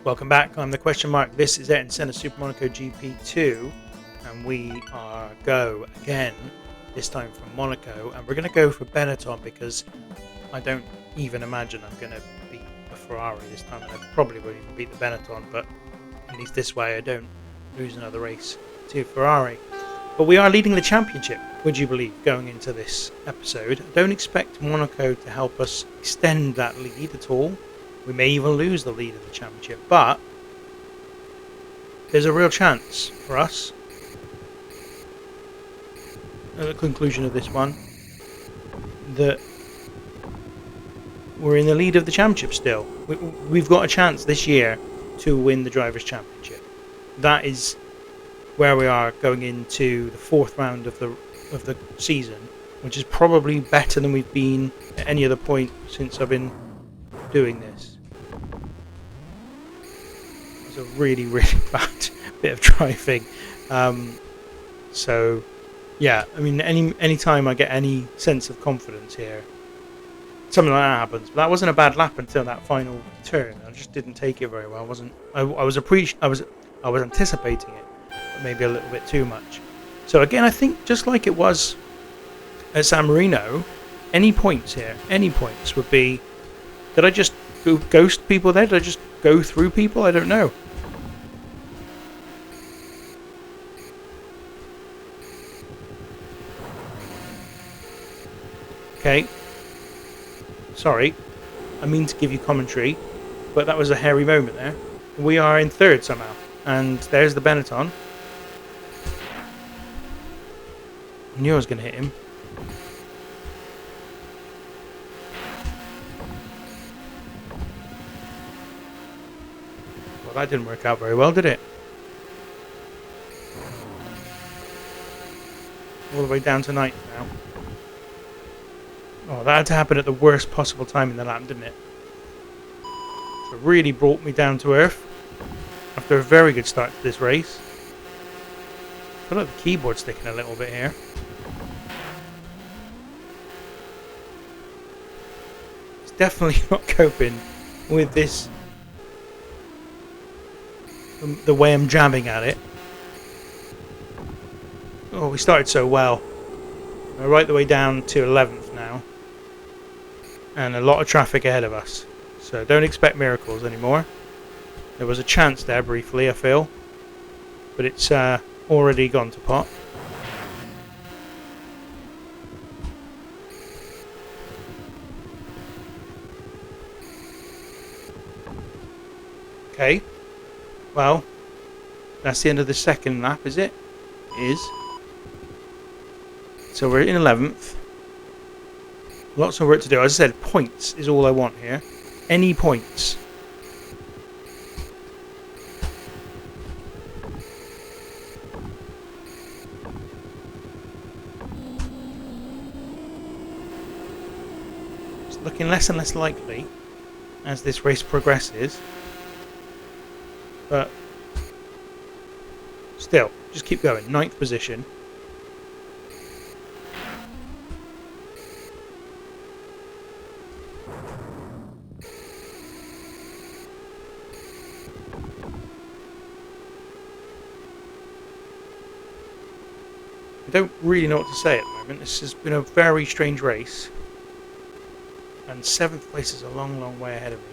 Welcome back. I'm the question mark. This is Ayrton Senna Super Monaco GP2, and we are go again. This time from Monaco, and we're going to go for Benetton because I don't even imagine I'm going to beat a Ferrari this time, and I probably won't even beat the Benetton. But at least this way, I don't lose another race to Ferrari. But we are leading the championship, would you believe, going into this episode. I don't expect Monaco to help us extend that lead at all. We may even lose the lead of the championship, but there's a real chance for us at the conclusion of this one that we're in the lead of the championship still. We've got a chance this year to win the Drivers' Championship. That is where we are going into the fourth round of the season, which is probably better than we've been at any other point since I've been doing this. A really bad bit of driving, so yeah, I mean any time I get any sense of confidence here, something like that happens. But that wasn't a bad lap until that final turn. I just didn't take it very well. I was anticipating it, but maybe a little bit too much. So again, I think just like it was at San Marino, any points here, any points would be, did I just ghost people there? Did I just go through people? I don't know. Okay, sorry, I mean to give you commentary, but that was a hairy moment there. We are in third somehow, and there's the Benetton. I knew I was going to hit him. Well, that didn't work out very well, did it? All the way down to ninth now. Oh, that had to happen at the worst possible time in the lap, didn't it? So it really brought me down to earth after a very good start to this race. I feel like the keyboard's sticking a little bit here. It's definitely not coping with this, the way I'm jamming at it. Oh, we started so well. We're right the way down to 11th now. And a lot of traffic ahead of us, so don't expect miracles anymore. There was a chance there briefly, I feel, but it's already gone to pot. Okay, well, that's the end of the second lap, is it? It is. So we're in 11th. Lots of work to do. As I said, points is all I want here. Any points. It's looking less and less likely as this race progresses. But still, just keep going. 9th position. I don't really know what to say at the moment. This has been a very strange race, and 7th place is a long way ahead of me.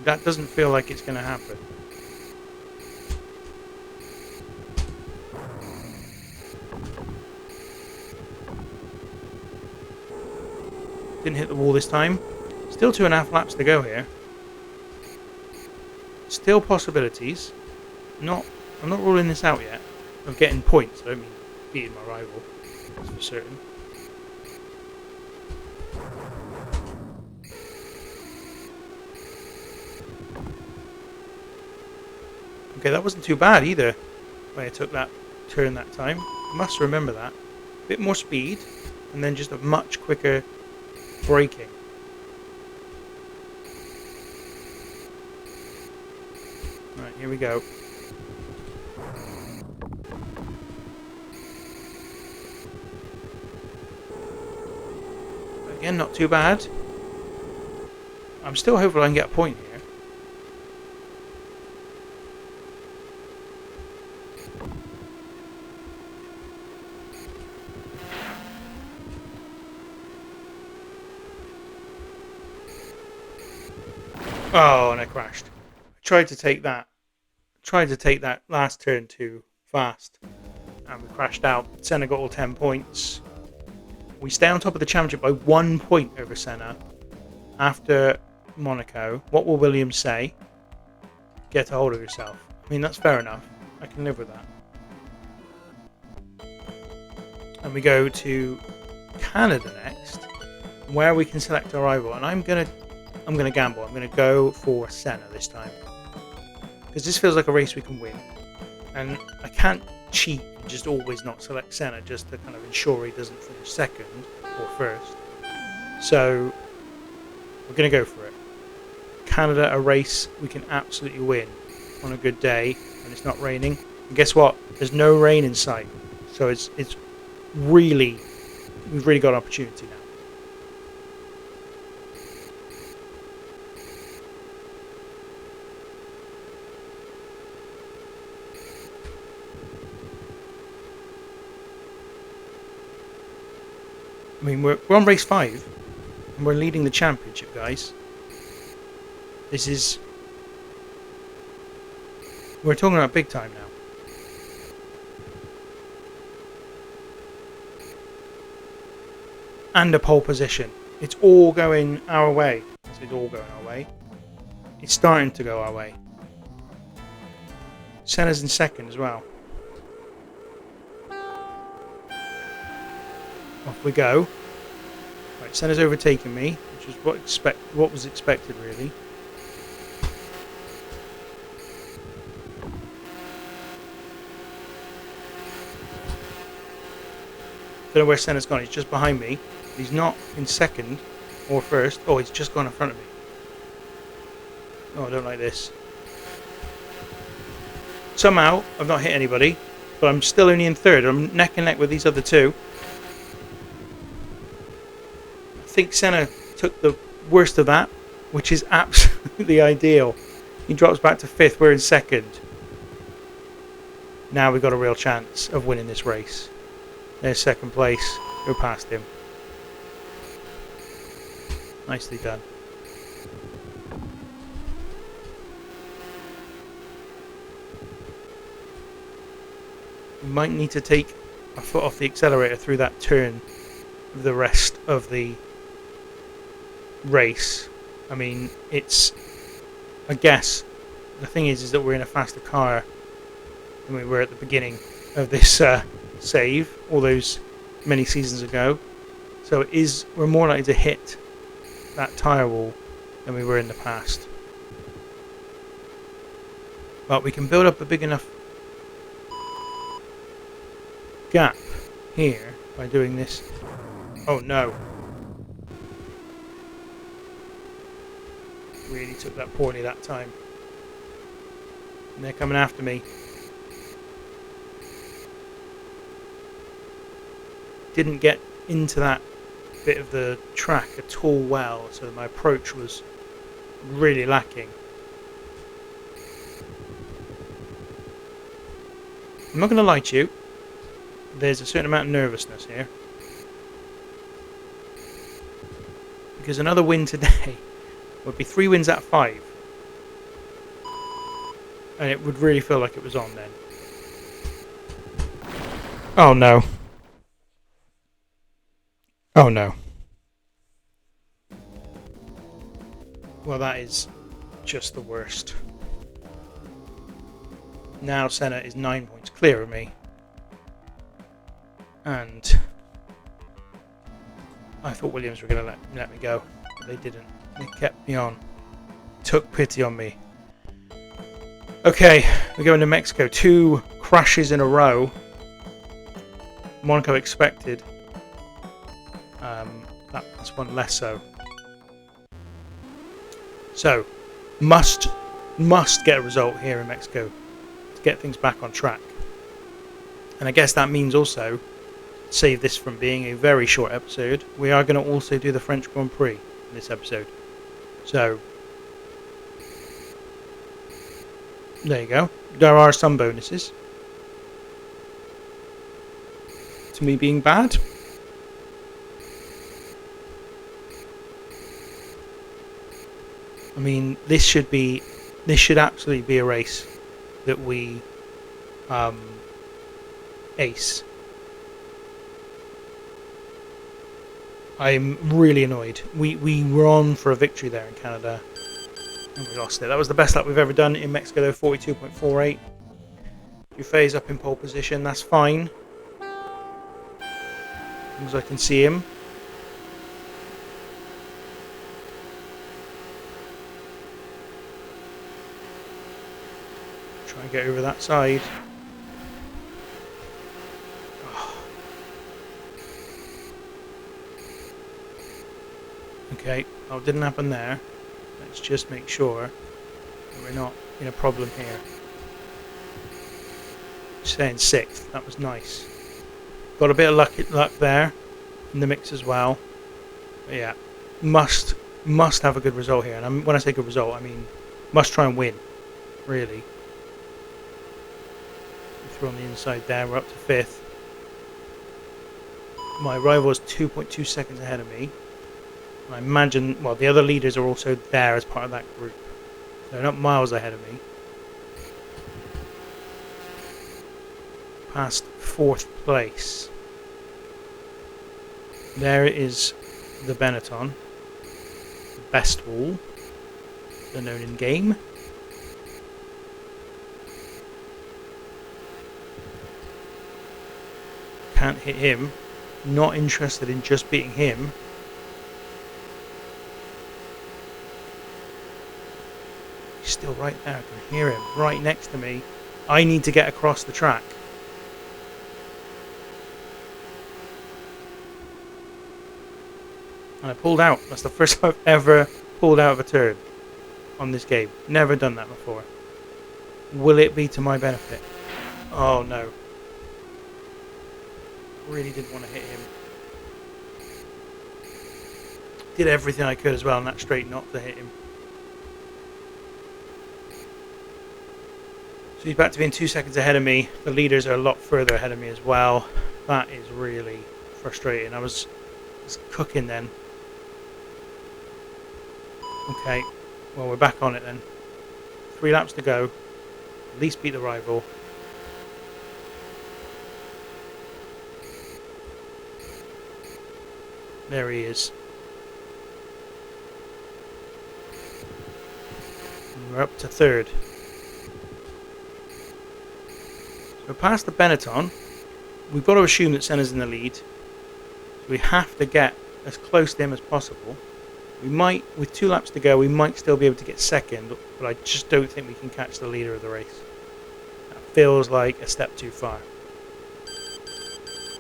That doesn't feel like it's going to happen. Didn't hit the wall this time. Still 2.5 laps to go here. Still possibilities. I'm not ruling this out yet of getting points. I don't mean beating my rival, that's for certain. Okay, that wasn't too bad either, the way I took that turn that time. I must remember that. A bit more speed, and then just a much quicker braking. Right, here we go. Again, not too bad. I'm still hopeful I can get a point here. Oh, and I crashed. I tried to take that. Tried to take that last turn too fast, and we crashed out. Senna got all 10 points. We stay on top of the championship by 1 point over Senna after Monaco. What will Williams say? Get a hold of yourself. I mean, that's fair enough. I can live with that. And we go to Canada next, where we can select our rival. And I'm gonna gamble. I'm gonna go for Senna this time, because this feels like a race we can win, and I can't cheat and just always not select Senna just to kind of ensure he doesn't finish second or first. So we're gonna go for it. Canada, a race we can absolutely win on a good day when it's not raining. And guess what? There's no rain in sight, so it's really, we've really got an opportunity now. I mean, we're on race 5 and we're leading the championship, guys. This is, we're talking about big time now. And a pole position. It's all going our way. It's all going our way. It's starting to go our way. Senna's in second as well. Off we go. Right, Senna's overtaken me, which is what was expected, really. Don't know where Senna's gone. He's just behind me. He's not in second or first. Oh, he's just gone in front of me. Oh, I don't like this. Somehow, I've not hit anybody, but I'm still only in third. I'm neck and neck with these other two. I think Senna took the worst of that, which is absolutely ideal. He drops back to fifth. We're in second. Now we've got a real chance of winning this race. There's second place. Go past him. Nicely done. We might need to take a foot off the accelerator through that turn the rest of the race. I mean, it's, I guess the thing is that we're in a faster car than we were at the beginning of this save all those many seasons ago, so we're more likely to hit that tyre wall than we were in the past, but we can build up a big enough gap here by doing this. Oh no, really took that poorly that time, and they're coming after me. Didn't get into that bit of the track at all well, so my approach was really lacking. I'm not going to lie to you, there's a certain amount of nervousness here, because another win today would be 3 wins out of 5, and it would really feel like it was on then. Oh no. Oh no. Well, that is just the worst. Now Senna is 9 points clear of me. And I thought Williams were going to let me go, but they didn't. They kept me on. Took pity on me. Okay, we're going to Mexico. 2 crashes in a row. Monaco expected. That's one less so. So, must get a result here in Mexico to get things back on track. And I guess that means also, save this from being a very short episode, we are going to also do the French Grand Prix in this episode. So, there you go. There are some bonuses to me being bad. mean, this should absolutely be a race that we ace. I'm really annoyed. We were on for a victory there in Canada, and we lost it. That was the best lap we've ever done in Mexico, though, 42.48. Dufay's up in pole position. That's fine, as long as I can see him. Try and get over that side. Oh. Okay, well, it didn't happen there. Let's just make sure that we're not in a problem here. Staying 6th, that was nice. Got a bit of luck there in the mix as well. But yeah, must have a good result here. And when I say good result, I mean must try and win, really. Through on the inside there, we're up to 5th. My rival is 2.2 seconds ahead of me. And I imagine, well, the other leaders are also there as part of that group. They're not miles ahead of me. Past 4th place. There is the Benetton. The best wall. They're known in game. Can't hit him. Not interested in just beating him. He's still right there. I can hear him right next to me. I need to get across the track. And I pulled out. That's the first time I've ever pulled out of a turn on this game. Never done that before. Will it be to my benefit? Oh no. Really didn't want to hit him. Did everything I could as well in that straight not to hit him. So he's back to being 2 seconds ahead of me. The leaders are a lot further ahead of me as well. That is really frustrating. I was cooking then. Okay, well, we're back on it then. 3 laps to go. At least beat the rival. There he is. And we're up to 3rd. So past the Benetton, we've got to assume that Senna's in the lead. So we have to get as close to him as possible. We might, with 2 laps to go, we might still be able to get 2nd, but I just don't think we can catch the leader of the race. That feels like a step too far.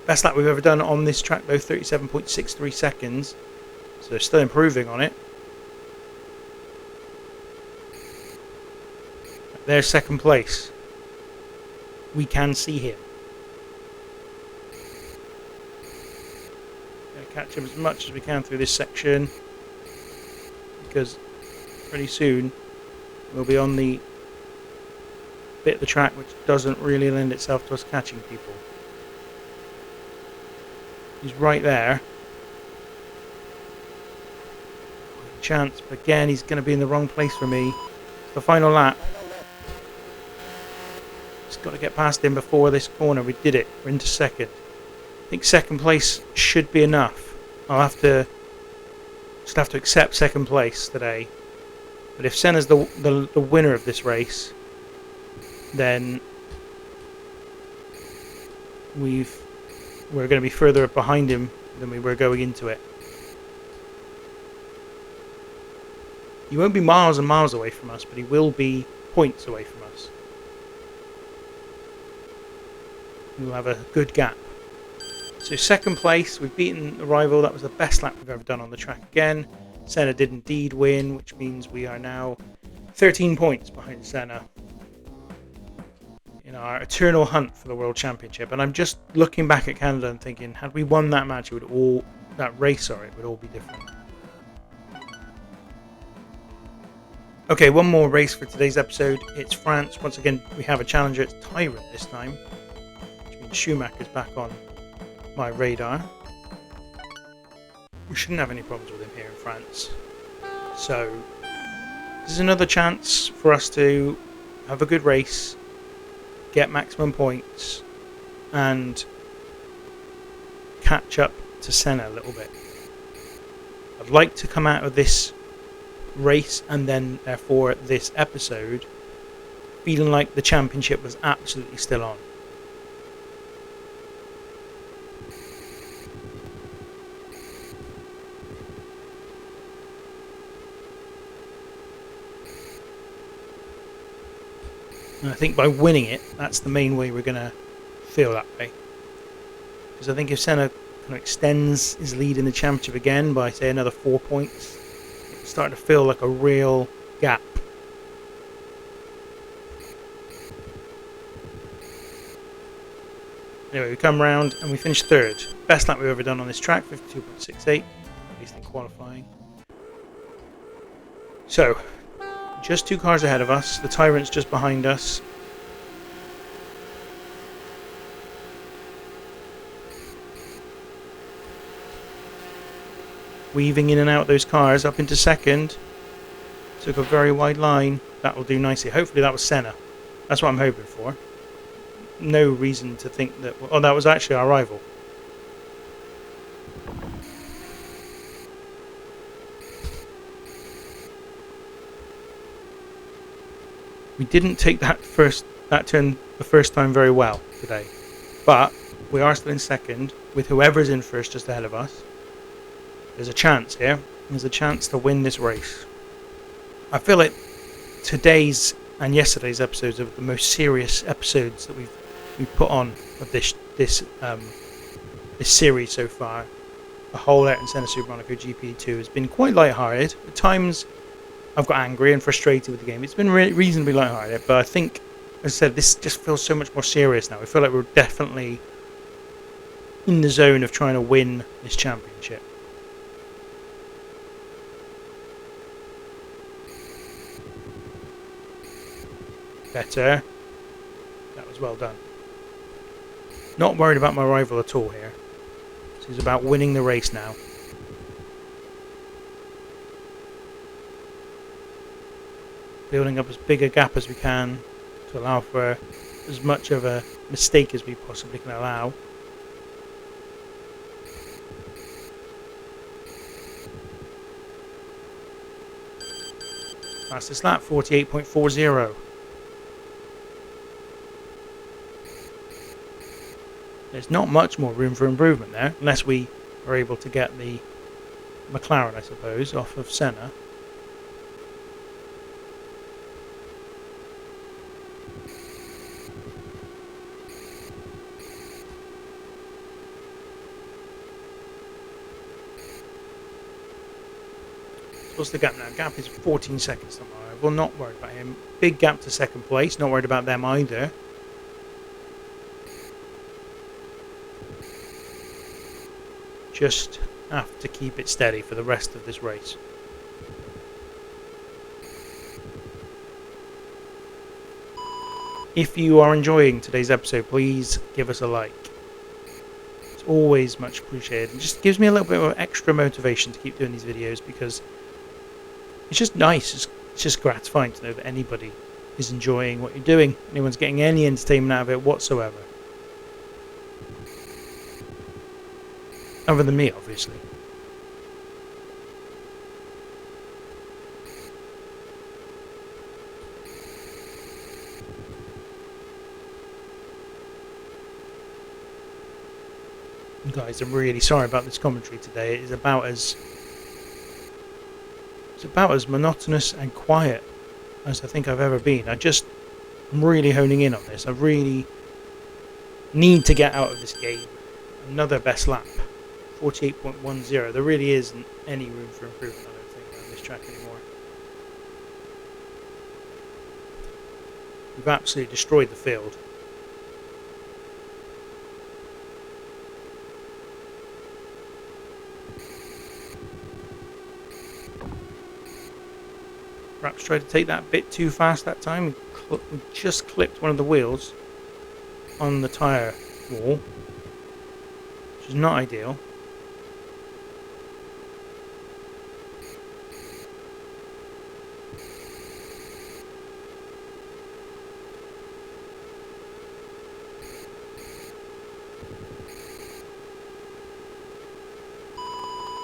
Best lap we've ever done on this track though, 37.63 seconds. So still improving on it. There's 2nd place. We can see him. Gonna catch him as much as we can through this section, because pretty soon we'll be on the bit of the track which doesn't really lend itself to us catching people. He's right there. Chance, but again he's going to be in the wrong place for me. It's the final lap. Just got to get past him before this corner. We did it. We're into 2nd. I think 2nd place should be enough. I'll have to accept 2nd place today. But if Senna's the winner of this race, then we're going to be further behind him than we were going into it. He won't be miles and miles away from us, but he will be points away from us. We'll have a good gap. So 2nd place, we've beaten the rival. That was the best lap we've ever done on the track again. Senna did indeed win, which means we are now 13 points behind Senna in our eternal hunt for the World Championship. And I'm just looking back at Canada and thinking, had we won that match, it would all be different. Okay, one more race for today's episode. It's France. Once again, we have a challenger. It's Tyrant this time, which means Schumacher's back on my radar. We shouldn't have any problems with him here in France. So This is another chance for us to have a good race, get maximum points, and catch up to Senna a little bit. I'd like to come out of this race and then therefore this episode feeling like the championship was absolutely still on. And I think by winning it, that's the main way we're going to feel that way. Because I think if Senna kind of extends his lead in the championship again by, say, another 4 points, it's starting to feel like a real gap. Anyway, we come round and we finish third. Best lap we've ever done on this track, 52.68, at least in qualifying. So, just 2 cars ahead of us. The Tyrant's just behind us. Weaving in and out those cars up into second. Took a very wide line. That will do nicely. Hopefully that was Senna. That's what I'm hoping for. No reason to think that... Oh, that was actually our rival. We didn't take that turn the first time very well today. But we are still in second with whoever's in first just ahead of us. There's a chance here. There's a chance to win this race. I feel like today's and yesterday's episodes are the most serious episodes that we've put on of this series so far. The whole Ayrton Senna Super Monaco GP2 has been quite light-hearted. At times I've got angry and frustrated with the game. It's been reasonably light-hearted, but I think, as I said, this just feels so much more serious now. I feel like we're definitely in the zone of trying to win this championship. Better. That was well done. Not worried about my rival at all here. This is about winning the race now. Building up as big a gap as we can to allow for as much of a mistake as we possibly can allow. Fastest lap, 48.40. There's not much more room for improvement there, unless we are able to get the McLaren, I suppose, off of Senna. So what's the gap now? Gap is 14 seconds tomorrow. We're not worried about him. Big gap to second place, not worried about them either. Just have to keep it steady for the rest of this race. If you are enjoying today's episode, please give us a like. It's always much appreciated. It just gives me a little bit of extra motivation to keep doing these videos, because it's just nice. It's just gratifying to know that anybody is enjoying what you're doing. Anyone's getting any entertainment out of it whatsoever. Other than me, obviously. Guys, I'm really sorry about this commentary today. It's about as monotonous and quiet as I think I've ever been. I'm really honing in on this. I really need to get out of this game. Another best lap. 48.10. There really isn't any room for improvement, I don't think, on this track anymore. We've absolutely destroyed the field. Perhaps tried to take that a bit too fast that time. We just clipped one of the wheels on the tyre wall, which is not ideal.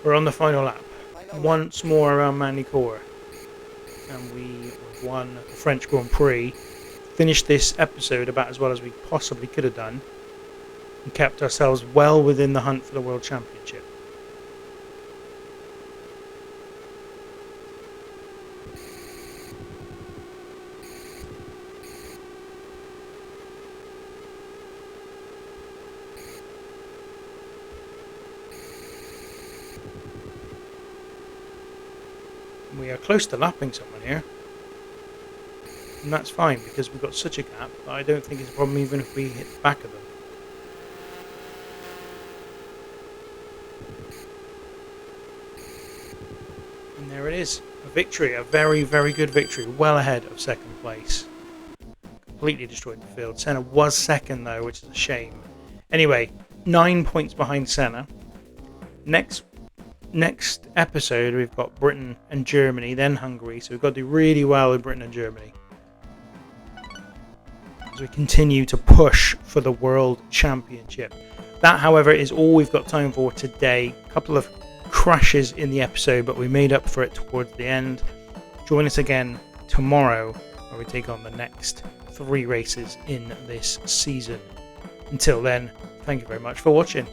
We're on the final lap. Once more around Monaco. And we won the French Grand Prix. Finished this episode about as well as we possibly could have done. And kept ourselves well within the hunt for the World Championship. We are close to lapping someone here. And that's fine because we've got such a gap that I don't think it's a problem even if we hit the back of them. And there it is. A victory. A very, very good victory. Well ahead of second place. Completely destroyed the field. Senna was second though, which is a shame. Anyway, 9 points behind Senna. Next episode we've got Britain and Germany, then Hungary, so we've got to do really well with Britain and Germany as we continue to push for the World Championship. That, however, is all we've got time for today. A couple of crashes in the episode, but we made up for it towards the end. Join us again tomorrow where we take on the next 3 races in this season. Until then, thank you very much for watching.